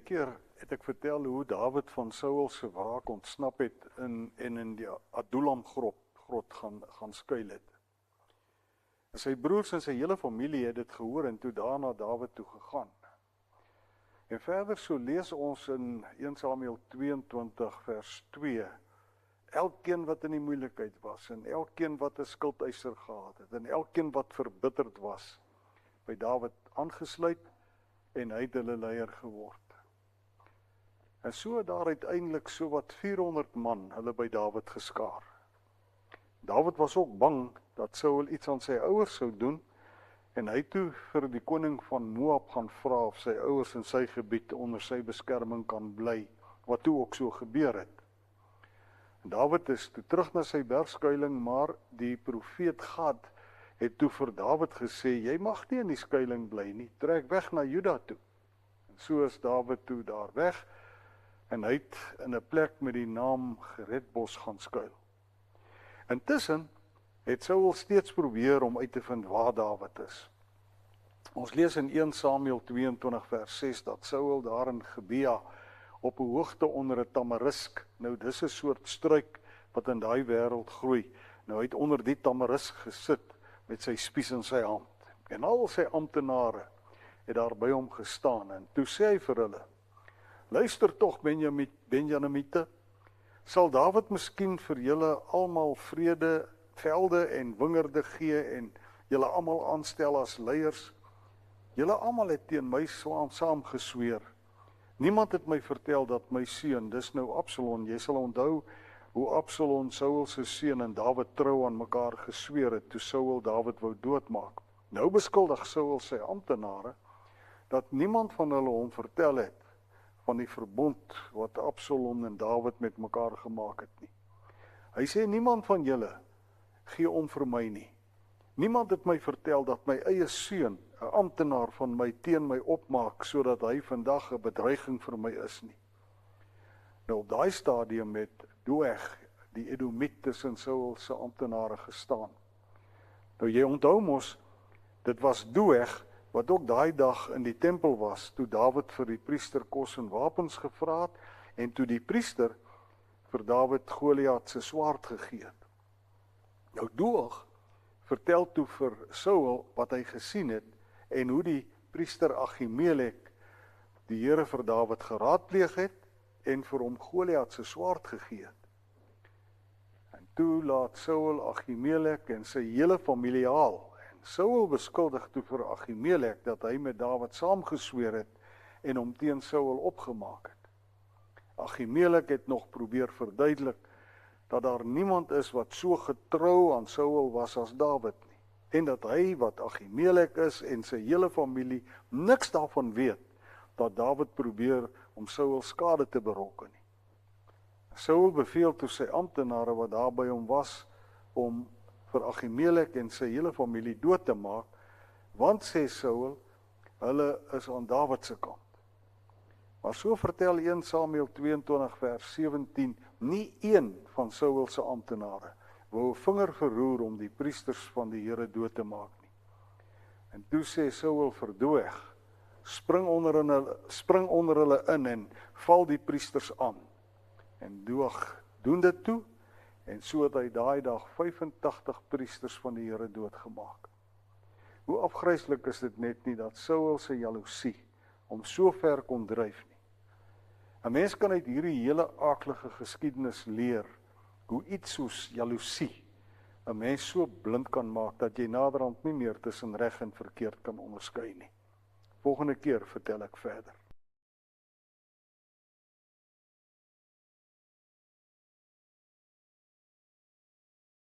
keer het ek vertel hoe Dawid van Saul se wraak ontsnap het en in die Adullam grot gaan skuil het. En sy broers en sy hele familie het dit gehoor en toe daarna Dawid toe gegaan. En verder so lees ons in 1 Samuel 22 vers 2, elkeen wat in die moeilikheid was, en elkeen wat 'n skuldeiser gehad het, en elkeen wat verbitterd was, by Dawid aangesluit, en hy het hulle leier geword. En so daar uiteindelik so wat 400 man hulle by Dawid geskaar. Dawid was ook bang dat Saul iets aan sy ouers sou doen, en hy toe vir die koning van Moab gaan vra of sy ouers in sy gebied onder sy beskerming kan bly, wat toe ook so gebeur het. En Dawid is toe terug na sy bergskuiling, maar die profeet Gad het toe vir Dawid gesê, jy mag nie in die skuiling bly nie, trek weg na Juda toe. En so is Dawid toe daar weg, en hy het in 'n plek met die naam Geredbos gaan skuil. Intussen het Saul steeds probeer om uit te vind waar Dawid is. Ons lees in 1 Samuel 22 vers 6 dat Saul daar in Gebea op 'n hoogte onder 'n tamarisk, nou dis 'n soort struik wat in daai wêreld groei, nou hy het onder die tamarisk gesit met sy spies in sy hand, en al sy amptenare het daar by hom gestaan, en toe sê hy vir hulle, luister tog Benjamite, sal Dawid miskien vir julle almal vrede, velde en wingerde gee en julle almal aanstel as leiers? Julle almal het teen my saam gesweer. Niemand het my vertel dat my seun, dis nou Absalom, jy sal onthou hoe Absalom Saul se seun en Dawid trou aan mekaar gesweer het toe Saul Dawid wou doodmaak. Nou beskuldig Saul sy amptenare dat niemand van hulle hom vertel het van die verbond wat Absalom en Dawid met mekaar gemaak het nie. Hy sê, niemand van julle gee om vir my nie. Niemand het my vertel dat my eie seun, 'n amptenaar van my, teen my opmaak, sodat hy vandag 'n bedreiging vir my is nie. Nou op daai stadium het Doeg, die Edomiet, tussen Saul se amptenare gestaan. Nou jy onthou mos, dit was Doeg wat ook daai dag in die tempel was, toe Dawid vir die priester kos en wapens gevra het, en toe die priester vir Dawid Goliat se swaard gegee het. Nou Doeg vertel toe vir Saul wat hy gesien het, en hoe die priester Achimelek die Here vir Dawid geraadpleeg het, en vir hom Goliat se swaard gegee het. En toe laat Saul Achimelek en sy hele familie haal, en Saul beskuldig toe vir Achimelek dat hy met Dawid saamgesweer het, en hom teen Saul opgemaak het. Achimelek het nog probeer verduidelik, dat daar niemand is wat so getrou aan Saul was as Dawid nie, en dat hy wat Achimelek is en sy hele familie niks daarvan weet, dat Dawid probeer om Saul skade te berokken nie. Saul beveel toe sy amptenare wat daar by hom was, om vir Achimelek en sy hele familie dood te maak, want sê Saul, hulle is aan Dawid se kant. Maar so vertel 1 Samuel 22 vers 17, nie een van Saul se amptenare wou 'n vinger verroer om die priesters van die Here dood te maak nie. En toe sê Saul vir Doeg, spring onder hulle in en val die priesters aan. En Doeg doen dit toe, en so het hy daai dag 85 priesters van die Here doodgemaak. Hoe afgryslik is dit net nie dat Saul se jaloesie om so ver kon dryf nie. 'n Mens kan uit hierdie hele aaklige geskiedenis leer hoe iets soos jaloesie 'n mens so blind kan maak dat jy naderhand nie meer tussen reg en verkeerd kan onderskei nie. Volgende keer vertel ek verder.